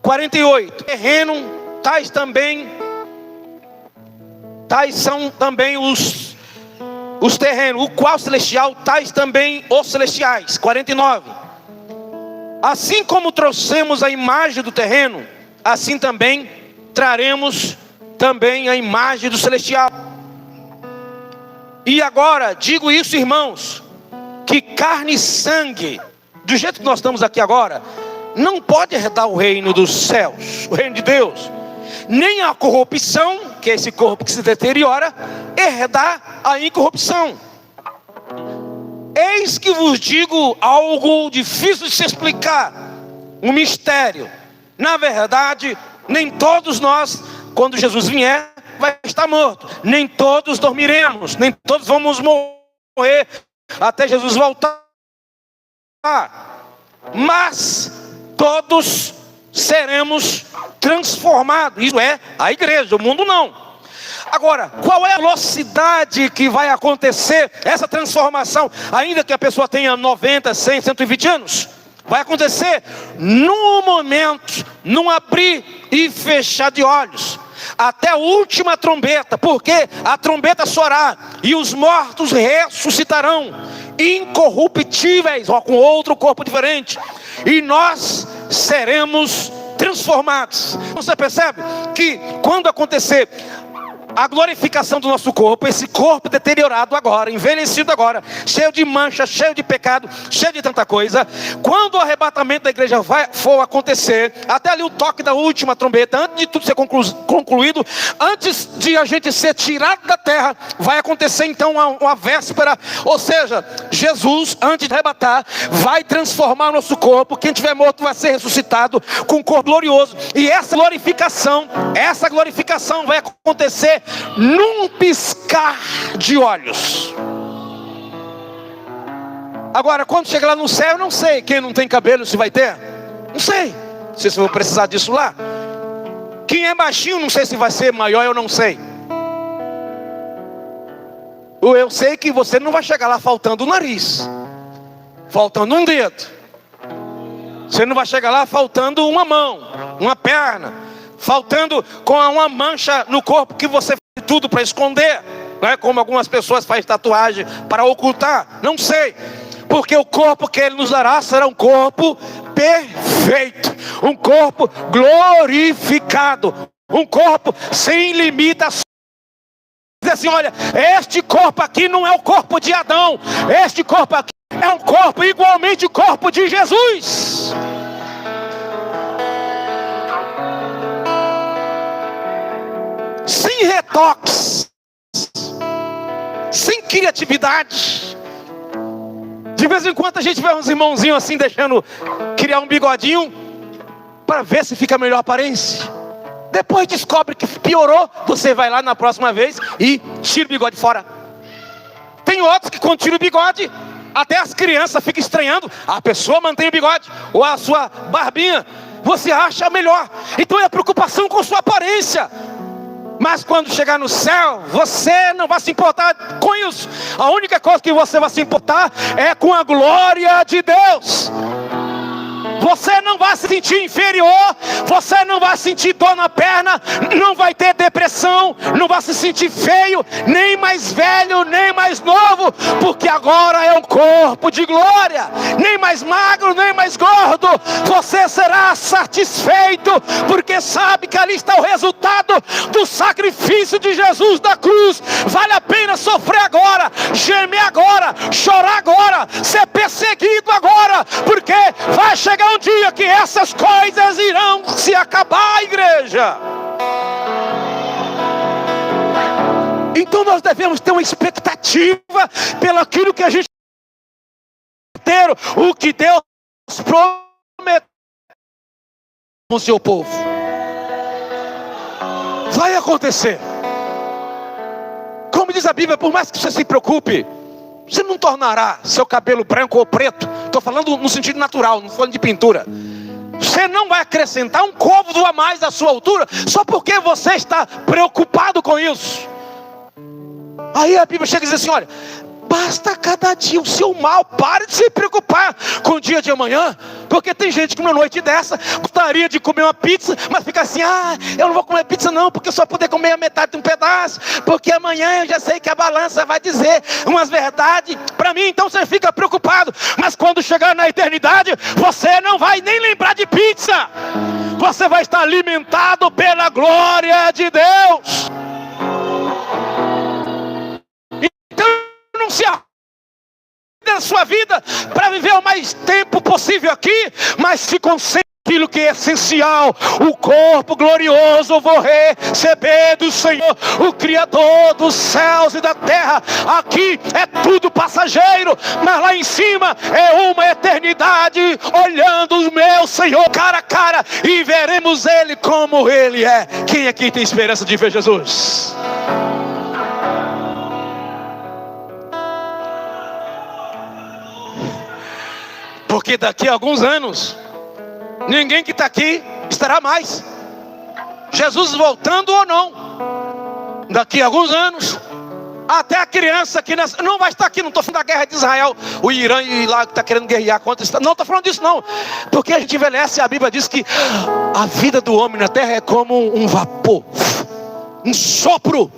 48, terreno, tais são também os terrenos, o qual celestial, tais também os celestiais. 49, assim como trouxemos a imagem do terreno, assim também traremos também a imagem do celestial. E agora, digo isso, irmãos, que carne e sangue, do jeito que nós estamos aqui agora, não pode herdar o reino dos céus, o reino de Deus. Nem a corrupção, que é esse corpo que se deteriora, herdar a incorrupção. Eis que vos digo algo difícil de se explicar, um mistério. Na verdade, nem todos nós, quando Jesus vier, vai estar morto. Nem todos dormiremos, nem todos vamos morrer até Jesus voltar. Mas todos seremos transformados. Isso é a igreja, o mundo não. Agora, qual é a velocidade que vai acontecer essa transformação? Ainda que a pessoa tenha 90, 100, 120 anos, vai acontecer num momento, num abrir e fechar de olhos, até a última trombeta, porque a trombeta soará e os mortos ressuscitarão incorruptíveis, ou com outro corpo diferente, e nós seremos transformados. Você percebe que quando acontecer a glorificação do nosso corpo, esse corpo deteriorado agora, envelhecido agora, cheio de mancha, cheio de pecado, cheio de tanta coisa, quando o arrebatamento da igreja for acontecer, até ali o toque da última trombeta, antes de tudo ser concluído, antes de a gente ser tirado da terra, vai acontecer então uma véspera, ou seja, Jesus, antes de arrebatar, vai transformar o nosso corpo. Quem tiver morto vai ser ressuscitado com um corpo glorioso, e essa glorificação vai acontecer num piscar de olhos. Agora, quando chegar lá no céu, eu não sei. Quem não tem cabelo se vai ter, não sei. Não sei se eu vou precisar disso lá. Quem é baixinho, não sei se vai ser maior, eu não sei. Eu sei que você não vai chegar lá faltando o nariz, faltando um dedo. Você não vai chegar lá faltando uma mão, uma perna, faltando com uma mancha no corpo que você fez tudo para esconder. Não é como algumas pessoas fazem tatuagem para ocultar. Não sei. Porque o corpo que Ele nos dará será um corpo perfeito. Um corpo glorificado. Um corpo sem limitações. Diz assim, olha, este corpo aqui não é o corpo de Adão. Este corpo aqui é um corpo igualmente o corpo de Jesus. Sem retoques, sem criatividade. De vez em quando a gente vê uns irmãozinhos assim deixando criar um bigodinho para ver se fica melhor a aparência. Depois descobre que piorou, você vai lá na próxima vez e tira o bigode fora. Tem outros que quando tira o bigode, até as crianças ficam estranhando. A pessoa mantém o bigode ou a sua barbinha, você acha melhor. Então é a preocupação com sua aparência. Mas quando chegar no céu, você não vai se importar com isso. A única coisa que você vai se importar é com a glória de Deus. Você não vai se sentir inferior, você não vai sentir dor na perna, não vai ter depressão, não vai se sentir feio, nem mais velho, nem mais novo, porque agora é um corpo de glória, nem mais magro, nem mais gordo. Você será satisfeito, porque sabe que ali está o resultado do sacrifício de Jesus da cruz. Vale a pena sofrer agora, gemer agora, chorar agora, ser perseguido agora, porque vai chegar um dia que essas coisas irão se acabar, igreja. Então nós devemos ter uma expectativa pelo aquilo que a gente ter, o que Deus prometeu com o seu povo. Vai acontecer. Como diz a Bíblia, por mais que você se preocupe, você não tornará seu cabelo branco ou preto. Estou falando no sentido natural, não falando de pintura. Você não vai acrescentar um côvado a mais da sua altura, só porque você está preocupado com isso. Aí a Bíblia chega e diz assim, olha, basta cada dia o seu mal, pare de se preocupar com o dia de amanhã. Porque tem gente que numa noite dessa gostaria de comer uma pizza, mas fica assim, eu não vou comer pizza não, porque eu só poder comer a metade de um pedaço, porque amanhã eu já sei que a balança vai dizer umas verdades para mim. Então você fica preocupado, mas quando chegar na eternidade, você não vai nem lembrar de pizza. Você vai estar alimentado pela glória de Deus. Então não se da sua vida para viver o mais tempo possível aqui, mas se concentre naquilo que é essencial. O corpo glorioso vou receber do Senhor, o Criador dos céus e da terra. Aqui é tudo passageiro, mas lá em cima é uma eternidade, olhando o meu Senhor cara a cara, e veremos Ele como Ele é. Quem aqui tem esperança de ver Jesus? Porque daqui a alguns anos, ninguém que está aqui estará mais. Jesus voltando ou não, daqui a alguns anos, até a criança que não vai estar aqui. Não estou falando da guerra de Israel, o Irã e lá que está querendo guerrear contra isso. Não estou falando disso não, porque a gente envelhece. A Bíblia diz que a vida do homem na terra é como um vapor, um sopro.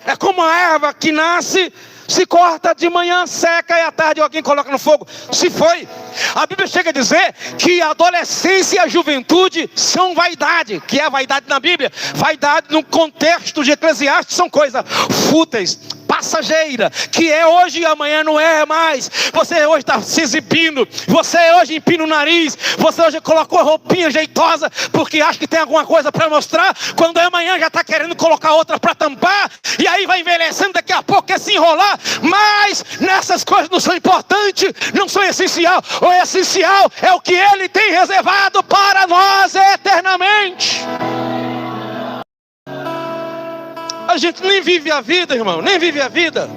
É como a erva que nasce, se corta de manhã, seca, e à tarde alguém coloca no fogo, se foi. A Bíblia chega a dizer que a adolescência e a juventude são vaidade. Que é a vaidade na Bíblia? Vaidade no contexto de Eclesiastes são coisas fúteis, passageira, que é hoje e amanhã não é mais. Você hoje está se exibindo, você hoje empina o nariz, você hoje colocou a roupinha jeitosa porque acha que tem alguma coisa para mostrar, quando amanhã já está querendo colocar outra para tampar, e aí vai envelhecendo, daqui a pouco quer se enrolar. Mas nessas coisas não são importantes, não são essencial. O essencial é o que Ele tem reservado para nós eternamente. A gente nem vive a vida, irmão, nem vive a vida.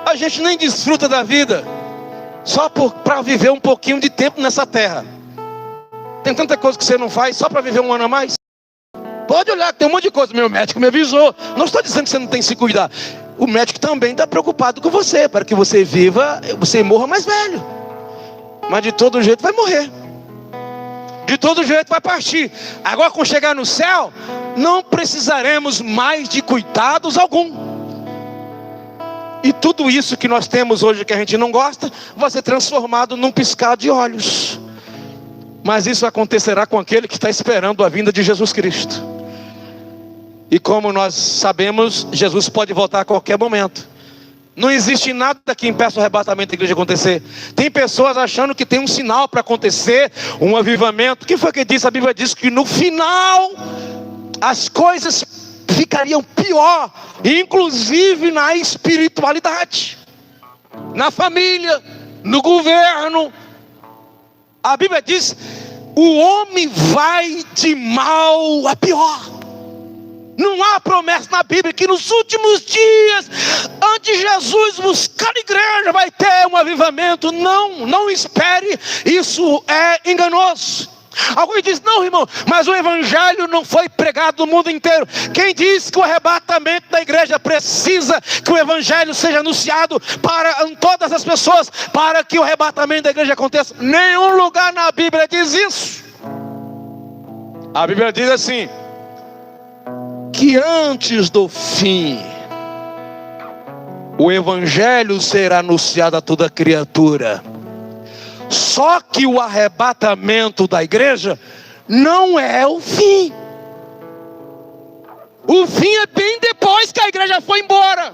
A gente nem desfruta da vida, só para viver um pouquinho de tempo nessa terra. Tem tanta coisa que você não faz só para viver um ano a mais. Pode olhar que tem um monte de coisa. Meu médico me avisou. Não estou dizendo que você não tem que se cuidar. O médico também está preocupado com você, para que você viva, você morra mais velho. Mas de todo jeito vai morrer. de todo jeito vai partir. Agora, quando chegar no céu, não precisaremos mais de cuidados algum. E tudo isso que nós temos hoje que a gente não gosta, vai ser transformado num piscar de olhos. Mas isso acontecerá com aquele que está esperando a vinda de Jesus Cristo. E como nós sabemos, Jesus pode voltar a qualquer momento. Não existe nada que impeça o arrebatamento da igreja acontecer. Tem pessoas achando que tem um sinal para acontecer, um avivamento. O que foi que disse? A Bíblia diz que no final as coisas ficariam pior, inclusive na espiritualidade, na família, no governo. A Bíblia diz: o homem vai de mal a pior. Não há promessa na Bíblia que nos últimos dias, antes de Jesus buscar a igreja, vai ter um avivamento. Não espere, isso é enganoso. Alguém diz: não, irmão, mas o evangelho não foi pregado no mundo inteiro. Quem diz que o arrebatamento da igreja precisa que o evangelho seja anunciado para todas as pessoas, para que o arrebatamento da igreja aconteça? Nenhum lugar na Bíblia diz isso. A Bíblia diz assim: que antes do fim, o evangelho será anunciado a toda criatura. Só que o arrebatamento da igreja não é o fim. O fim é bem depois que a igreja foi embora.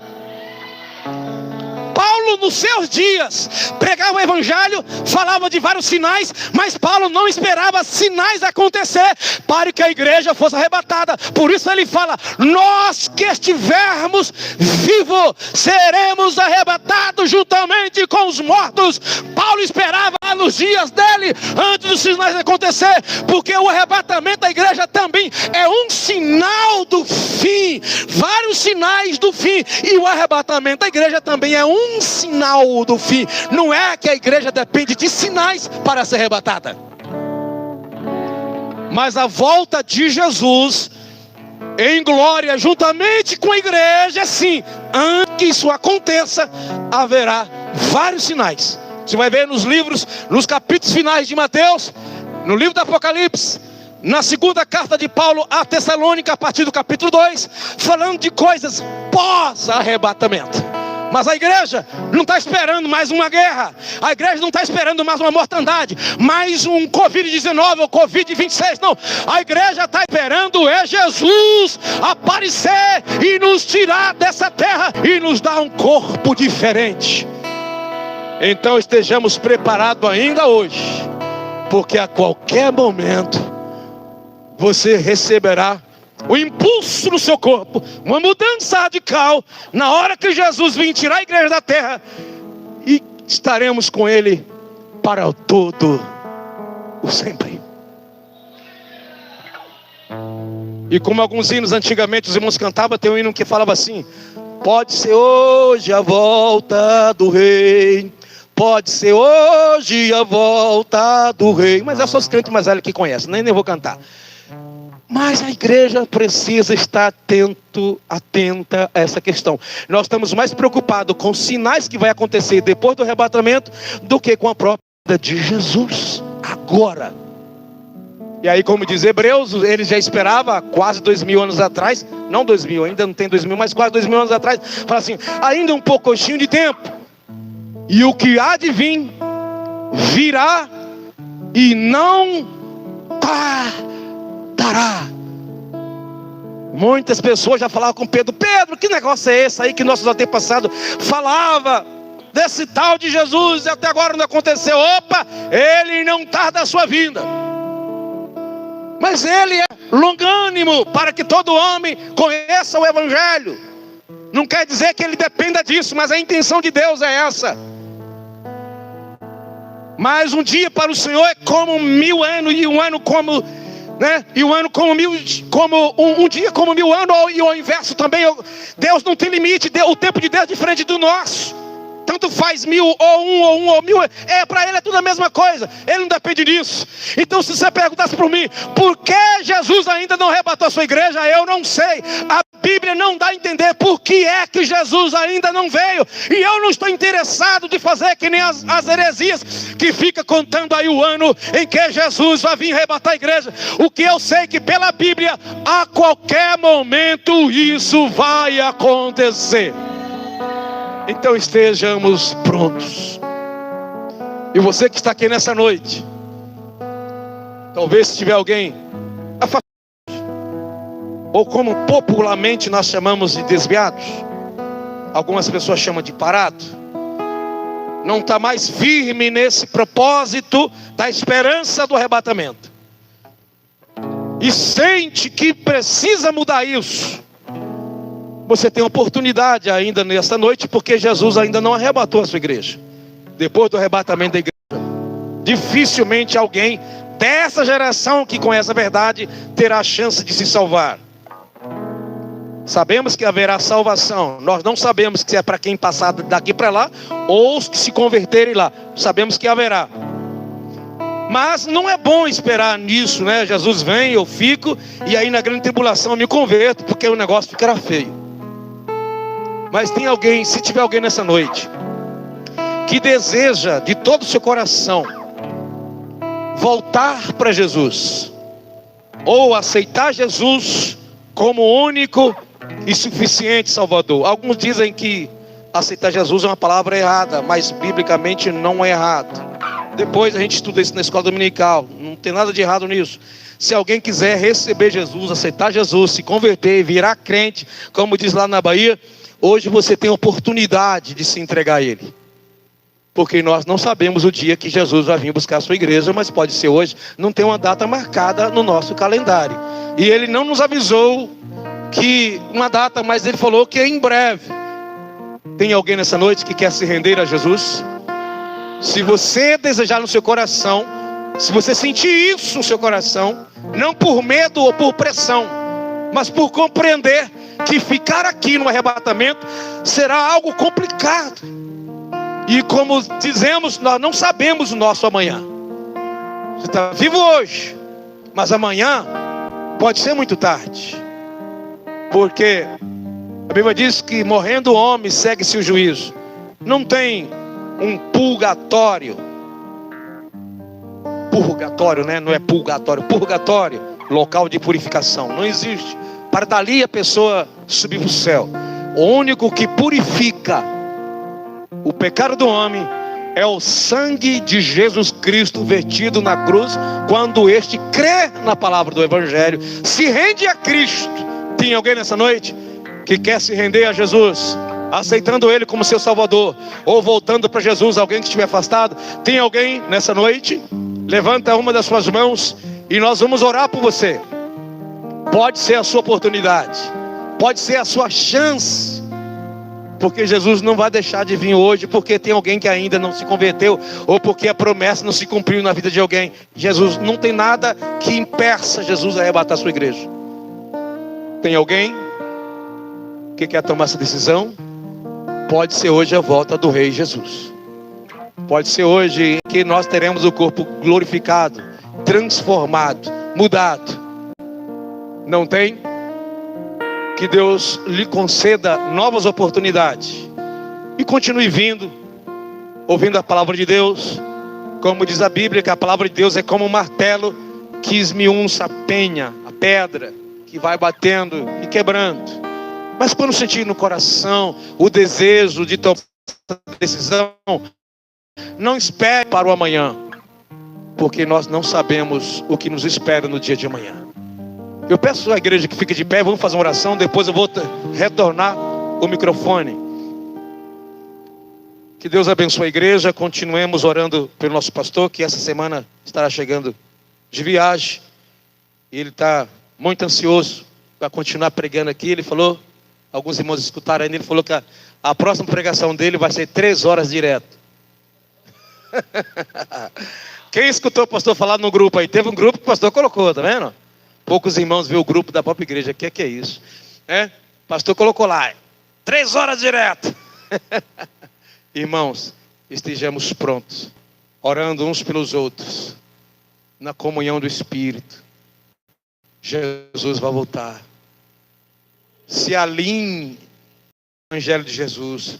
Paulo, nos seus dias, pregava o evangelho, falava de vários sinais, mas Paulo não esperava sinais acontecer para que a igreja fosse arrebatada. Por isso ele fala: nós que estivermos vivos, seremos arrebatados juntamente com os mortos. Paulo esperava nos dias dele, antes dos sinais acontecer, porque o arrebatamento da igreja também é um sinal do fim, vários sinais do fim, e o arrebatamento da igreja também é um sinal do fim. Não é que a igreja depende de sinais para ser arrebatada, mas a volta de Jesus em glória juntamente com a igreja, sim. Antes que isso aconteça, haverá vários sinais. Você vai ver nos livros, nos capítulos finais de Mateus, no livro do Apocalipse, na segunda carta de Paulo a Tessalônica, a partir do capítulo 2, falando de coisas pós-arrebatamento. Mas a igreja não está esperando mais uma guerra. A igreja não está esperando mais uma mortandade, mais um Covid-19 ou Covid-26. Não, a igreja está esperando Jesus aparecer e nos tirar dessa terra e nos dar um corpo diferente. Então estejamos preparados ainda hoje, porque a qualquer momento você receberá o impulso no seu corpo, uma mudança radical, na hora que Jesus vir tirar a igreja da terra, e estaremos com ele para o todo o sempre. E como alguns hinos antigamente os irmãos cantavam, tem um hino que falava assim: pode ser hoje a volta do rei, pode ser hoje a volta do rei. Mas é só os crentes mais velhos que conhecem, nem vou cantar. Mas a igreja precisa estar atenta a essa questão. Nós estamos mais preocupados com os sinais que vai acontecer depois do arrebatamento do que com a própria vida de Jesus agora. E aí, como diz Hebreus, ele já esperava quase 2000 anos atrás, não 2000, ainda não tem 2000, mas quase 2000 anos atrás, fala assim: ainda um pouquinho de tempo, e o que há de vir, virá e não tardará. Muitas pessoas já falavam com Pedro: Pedro, que negócio é esse aí que nossos antepassados falavam desse tal de Jesus e até agora não aconteceu? Opa, ele não tarda a sua vinda, mas ele é longânimo para que todo homem conheça o evangelho. Não quer dizer que ele dependa disso, mas a intenção de Deus é essa. Mas um dia para o Senhor é como 1000 anos, e um ano como, e um ano como um dia como 1000 anos, e o inverso também. Deus não tem limite, o tempo de Deus é diferente do nosso. tanto faz 1000 ou 1 ou 1000, para ele é tudo a mesma coisa, ele não depende disso. Então se você perguntasse para mim, por que Jesus ainda não arrebatou a sua igreja? Eu não sei. A Bíblia não dá a entender por que é que Jesus ainda não veio. E eu não estou interessado de fazer que nem as heresias que fica contando aí o ano em que Jesus vai vir arrebatar a igreja. O que eu sei é que pela Bíblia, a qualquer momento isso vai acontecer. Então estejamos prontos. E você que está aqui nessa noite, talvez se tiver alguém afastado, ou como popularmente nós chamamos de desviados, algumas pessoas chamam de parado, não está mais firme nesse propósito da esperança do arrebatamento, e sente que precisa mudar isso, você tem oportunidade ainda nesta noite, porque Jesus ainda não arrebatou a sua igreja. Depois do arrebatamento da igreja, dificilmente alguém dessa geração que conhece a verdade terá a chance de se salvar. Sabemos que haverá salvação. Nós não sabemos se é para quem passar daqui para lá ou os que se converterem lá. Sabemos que haverá. Mas não é bom esperar nisso, né? Jesus vem, eu fico, e aí na grande tribulação eu me converto, porque o negócio ficará feio. Mas tem alguém, se tiver alguém nessa noite que deseja de todo o seu coração voltar para Jesus, ou aceitar Jesus como único e suficiente Salvador. Alguns dizem que aceitar Jesus é uma palavra errada, mas biblicamente não é errado. Depois a gente estuda isso na escola dominical, não tem nada de errado nisso. Se alguém quiser receber Jesus, aceitar Jesus, se converter, virar crente, como diz lá na Bahia, hoje você tem a oportunidade de se entregar a Ele. Porque nós não sabemos o dia que Jesus vai vir buscar a sua igreja, mas pode ser hoje, não tem uma data marcada no nosso calendário. E Ele não nos avisou que uma data, mas Ele falou que é em breve. Tem alguém nessa noite que quer se render a Jesus? Se você desejar no seu coração, se você sentir isso no seu coração, não por medo ou por pressão, mas por compreender que ficar aqui no arrebatamento será algo complicado. E como dizemos, nós não sabemos o nosso amanhã. Você está vivo hoje, mas amanhã pode ser muito tarde. Porque a Bíblia diz que morrendo o homem segue-se o juízo. Não tem um purgatório. Purgatório, né? Não é purgatório. Purgatório, local de purificação. Não existe. Para dali a pessoa subir para o céu. O único que purifica o pecado do homem é o sangue de Jesus Cristo vertido na cruz, quando este crê na palavra do Evangelho, se rende a Cristo. Tem alguém nessa noite que quer se render a Jesus, aceitando Ele como seu Salvador, ou voltando para Jesus? Alguém que estiver afastado, tem alguém nessa noite? Levanta uma das suas mãos e nós vamos orar por você. Pode ser a sua oportunidade, pode ser a sua chance, porque Jesus não vai deixar de vir hoje, porque tem alguém que ainda não se converteu, ou porque a promessa não se cumpriu na vida de alguém. Jesus, não tem nada que impeça Jesus a arrebatar a sua igreja. Tem alguém que quer tomar essa decisão? Pode ser hoje a volta do Rei Jesus. Pode ser hoje que nós teremos o corpo glorificado, transformado, mudado. Não tem? Que Deus lhe conceda novas oportunidades e continue vindo, ouvindo a palavra de Deus. Como diz a Bíblia, que a palavra de Deus é como um martelo que esmiunça a penha, a pedra, que vai batendo e quebrando. Mas quando sentir no coração o desejo de tomar essa decisão, não espere para o amanhã, porque nós não sabemos o que nos espera no dia de amanhã. Eu peço à igreja que fique de pé, vamos fazer uma oração, depois eu vou retornar o microfone. Que Deus abençoe a igreja, continuemos orando pelo nosso pastor, que essa semana estará chegando de viagem. Ele está muito ansioso para continuar pregando aqui. Ele falou, alguns irmãos escutaram ainda, ele falou que a próxima pregação dele vai ser 3 horas direto. Quem escutou o pastor falar no grupo aí? Teve um grupo que o pastor colocou, tá vendo? Poucos irmãos vê o grupo da própria igreja. O que é isso? O pastor colocou lá, 3 horas direto. Irmãos, estejamos prontos, orando uns pelos outros, na comunhão do Espírito. Jesus vai voltar. Se alinhe ao Evangelho de Jesus.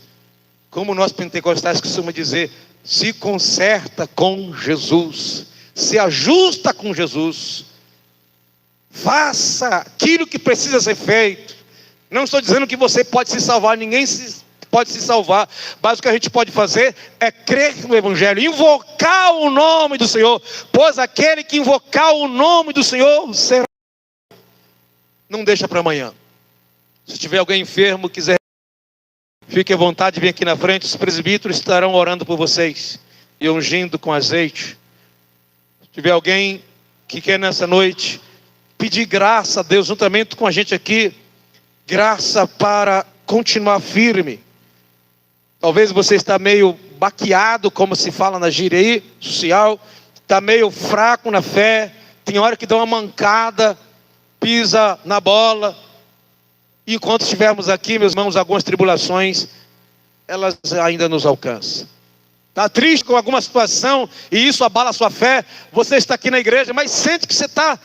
Como nós pentecostais costumamos dizer, se conserta com Jesus, se ajusta com Jesus, faça aquilo que precisa ser feito. Não estou dizendo que você pode se salvar, ninguém pode se salvar, mas o que a gente pode fazer é crer no Evangelho, invocar o nome do Senhor, pois aquele que invocar o nome do Senhor será. Não deixa para amanhã. Se tiver alguém enfermo, quiser, fique à vontade de vir aqui na frente, os presbíteros estarão orando por vocês e ungindo com azeite. Se tiver alguém que quer nessa noite pedir graça a Deus juntamente com a gente aqui, graça para continuar firme. Talvez você está meio baqueado, como se fala na gíria aí, social, está meio fraco na fé, tem hora que dá uma mancada, pisa na bola. E enquanto estivermos aqui, meus irmãos, algumas tribulações, elas ainda nos alcançam. Está triste com alguma situação e isso abala a sua fé. Você está aqui na igreja, mas sente que você está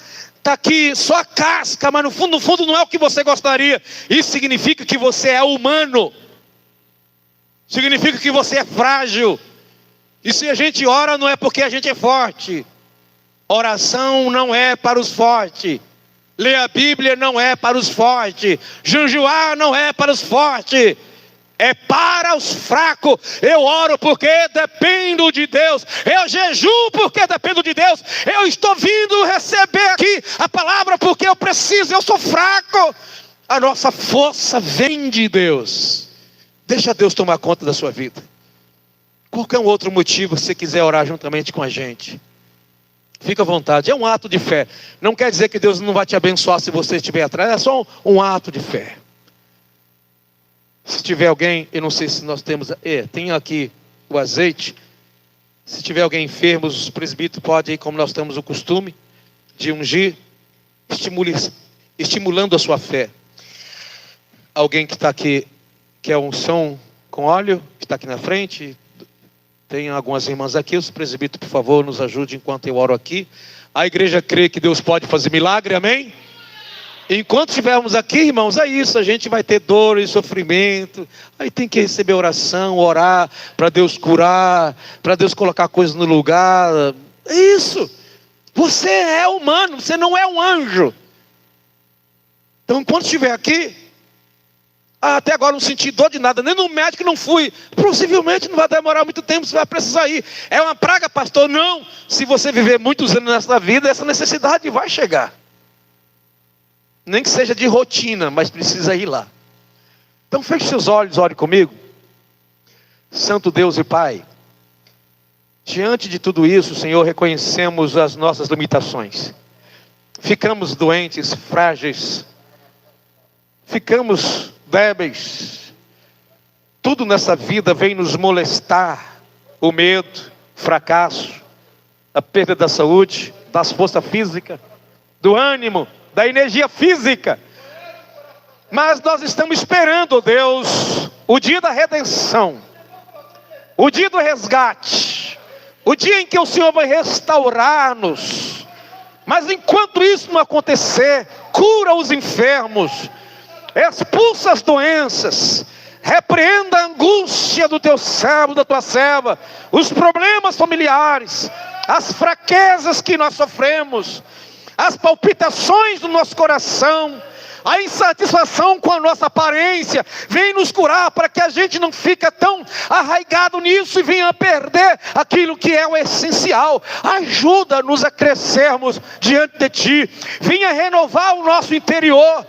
aqui só a casca, mas no fundo não é o que você gostaria. Isso significa que você é humano. Significa que você é frágil. E se a gente ora, não é porque a gente é forte. Oração não é para os fortes. Ler a Bíblia não é para os fortes. Jejuar não é para os fortes. É para os fracos. Eu oro porque dependo de Deus. Eu jejuo porque dependo de Deus. Eu estou vindo receber aqui a palavra porque eu preciso. Eu sou fraco. A nossa força vem de Deus. Deixa Deus tomar conta da sua vida. Qualquer um outro motivo, se você quiser orar juntamente com a gente, fica à vontade. É um ato de fé. Não quer dizer que Deus não vai te abençoar se você estiver atrás. É só um ato de fé. Se tiver alguém, eu não sei se nós temos, tem aqui o azeite. Se tiver alguém enfermo, os presbíteros podem, como nós temos o costume de ungir, estimulando a sua fé. Alguém que está aqui, que é unção com óleo, está aqui na frente. Tem algumas irmãs aqui, os presbíteros, por favor, nos ajudem enquanto eu oro aqui. A igreja crê que Deus pode fazer milagre, amém? Enquanto estivermos aqui, irmãos, é isso, a gente vai ter dor e sofrimento, aí tem que receber oração, orar, para Deus curar, para Deus colocar coisas no lugar, é isso. Você é humano, você não é um anjo. Então, enquanto estiver aqui, até agora não senti dor de nada, nem no médico não fui, possivelmente não vai demorar muito tempo, você vai precisar ir. É uma praga, pastor? Não, se você viver muitos anos nessa vida, essa necessidade vai chegar. Nem que seja de rotina, mas precisa ir lá. Então feche seus olhos, ore comigo. Santo Deus e Pai, diante de tudo isso, Senhor, reconhecemos as nossas limitações. Ficamos doentes, frágeis. Ficamos débeis. Tudo nessa vida vem nos molestar. O medo, o fracasso, a perda da saúde, das forças físicas, do ânimo, da energia física. Mas nós estamos esperando, Deus, o dia da redenção, o dia do resgate, o dia em que o Senhor vai restaurar-nos. Mas enquanto isso não acontecer, cura os enfermos, expulsa as doenças, repreenda a angústia do teu servo, da tua serva, os problemas familiares, as fraquezas que nós sofremos, as palpitações do nosso coração, a insatisfação com a nossa aparência. Vem nos curar para que a gente não fique tão arraigado nisso e venha a perder aquilo que é o essencial. Ajuda-nos a crescermos diante de Ti. Venha renovar o nosso interior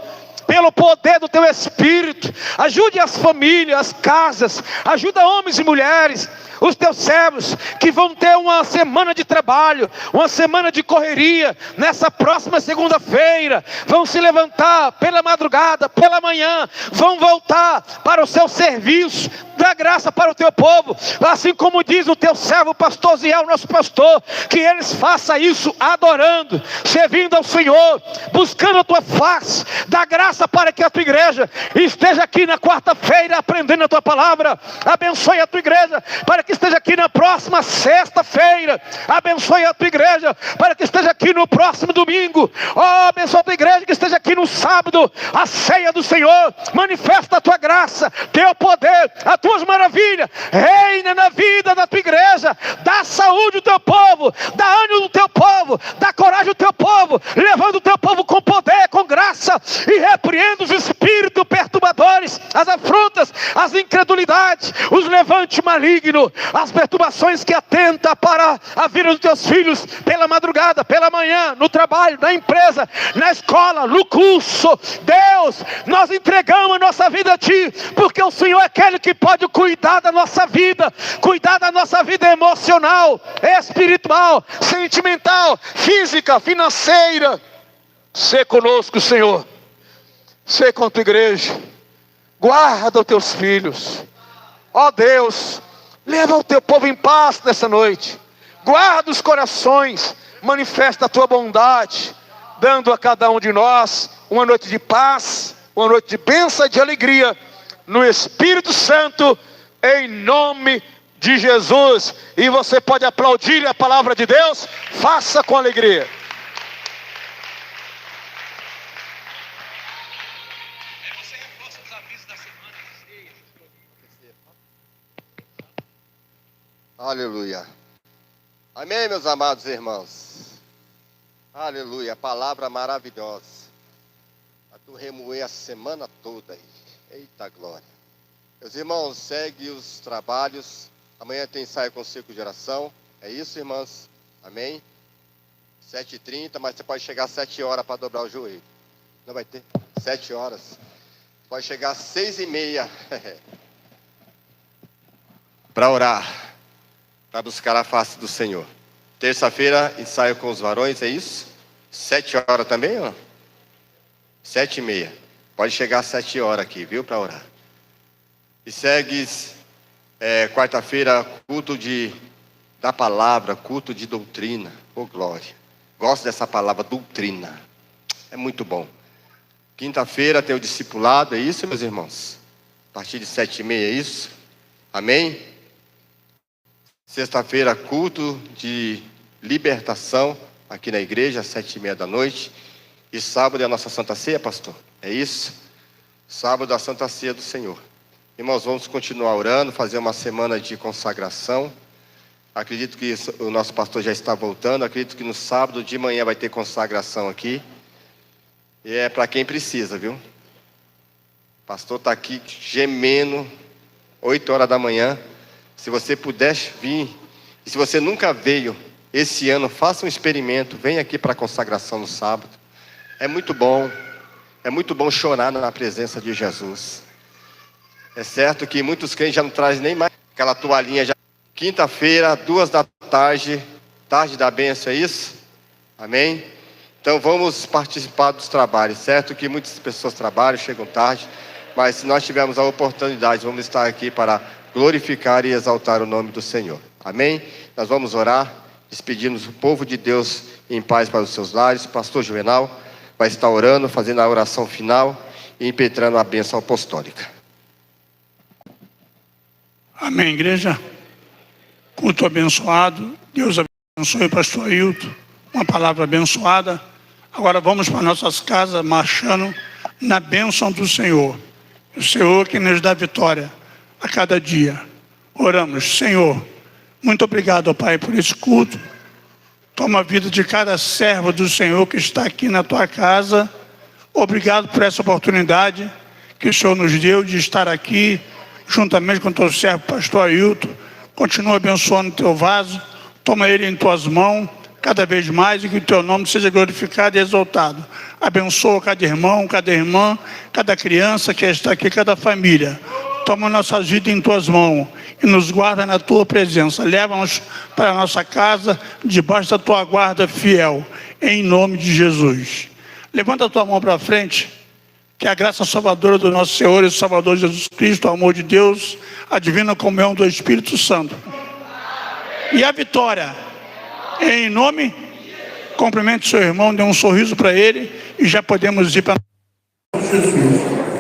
pelo poder do Teu Espírito. Ajude as famílias, as casas, ajuda homens e mulheres, os teus servos que vão ter uma semana de trabalho, uma semana de correria, nessa próxima segunda-feira, vão se levantar pela madrugada, pela manhã, vão voltar para o seu serviço. Dá graça para o teu povo, assim como diz o teu servo pastor Ziel, nosso pastor, que eles façam isso adorando, servindo ao Senhor, buscando a tua face. Dá graça para que a tua igreja esteja aqui na quarta-feira aprendendo a tua palavra. Abençoe a tua igreja para que esteja aqui na próxima sexta-feira. Abençoe a tua igreja para que esteja aqui no próximo domingo. Abençoe a tua igreja que esteja aqui no sábado, a ceia do Senhor. Manifesta a tua graça, teu poder, a tuas maravilhas, reina na vida da tua igreja, dá saúde ao teu povo, dá ânimo ao teu povo, dá coragem ao teu povo, levando o teu povo com poder, com graça, e repreenda os espíritos perturbadores, as afrontas, as incredulidades, os levantes malignos, as perturbações que atentam para a vida dos teus filhos, pela madrugada, pela manhã, no trabalho, na empresa, na escola, no curso. Deus, nós entregamos a nossa vida a ti, porque o Senhor é aquele que pode cuidar da nossa vida emocional, espiritual, sentimental, física, financeira. Sê conosco, Senhor. Sê com a tua igreja. Guarda os teus filhos. Ó Deus, leva o teu povo em paz nessa noite. Guarda os corações. Manifesta a tua bondade, dando a cada um de nós uma noite de paz, uma noite de bênção e de alegria no Espírito Santo, em nome de Jesus. E você pode aplaudir a palavra de Deus. Faça com alegria. Você reforça os avisos da semana. Aleluia. Amém, meus amados irmãos. Aleluia. Palavra maravilhosa. A tu remoer a semana toda aí. Eita glória. Meus irmãos, segue os trabalhos. Amanhã tem ensaio com o Circo de Oração. É isso, irmãs? Amém? 7h30, mas você pode chegar às 7 horas para dobrar o joelho. Não vai ter? 7 horas. Pode chegar às 6h30. Para orar. Para buscar a face do Senhor. Terça-feira, ensaio com os varões, é isso? 7 horas também, ó? 7h30. Pode chegar às 7 horas aqui, viu? Para orar. E segue quarta-feira, culto da palavra, culto de doutrina. Oh, glória. Gosto dessa palavra, doutrina. É muito bom. Quinta-feira tem o discipulado, é isso, meus irmãos? A partir de 7h30, é isso? Amém? Sexta-feira, culto de libertação aqui na igreja, às 7h30 da noite. E sábado é a nossa Santa Ceia, pastor? É isso? Sábado a Santa Ceia do Senhor. Irmãos, vamos continuar orando, fazer uma semana de consagração. Acredito que o nosso pastor já está voltando. Acredito que no sábado de manhã vai ter consagração aqui. E é para quem precisa, viu? O pastor está aqui gemendo, 8 horas da manhã. Se você puder vir, e se você nunca veio esse ano, faça um experimento. Venha aqui para a consagração no sábado. É muito bom chorar na presença de Jesus. É certo que muitos crentes já não trazem nem mais aquela toalhinha. Já. Quinta-feira, 2 da tarde, tarde da bênção, é isso? Amém? Então vamos participar dos trabalhos, certo? Que muitas pessoas trabalham, chegam tarde, mas se nós tivermos a oportunidade, vamos estar aqui para glorificar e exaltar o nome do Senhor. Amém? Nós vamos orar, despedimos o povo de Deus em paz para os seus lares. O pastor Juvenal vai estar orando, fazendo a oração final e impetrando a bênção apostólica. Amém, igreja. Culto abençoado. Deus abençoe o pastor Ailton. Uma palavra abençoada. Agora vamos para nossas casas, marchando na bênção do Senhor. O Senhor que nos dá vitória a cada dia. Oramos. Senhor, muito obrigado, ó Pai, por esse culto. Toma a vida de cada servo do Senhor que está aqui na tua casa. Obrigado por essa oportunidade que o Senhor nos deu de estar aqui, juntamente com o teu servo, pastor Ailton. Continua abençoando o teu vaso. Toma ele em tuas mãos, cada vez mais, e que o teu nome seja glorificado e exaltado. Abençoa cada irmão, cada irmã, cada criança que está aqui, cada família. Toma nossas vidas em tuas mãos e nos guarda na tua presença. Leva-nos para a nossa casa, debaixo da tua guarda fiel, em nome de Jesus. Levanta a tua mão para frente, que a graça salvadora do nosso Senhor e Salvador Jesus Cristo, o amor de Deus, a divina comunhão do Espírito Santo. E a vitória, em nome, cumprimente seu irmão, dê um sorriso para ele e já podemos ir para Jesus.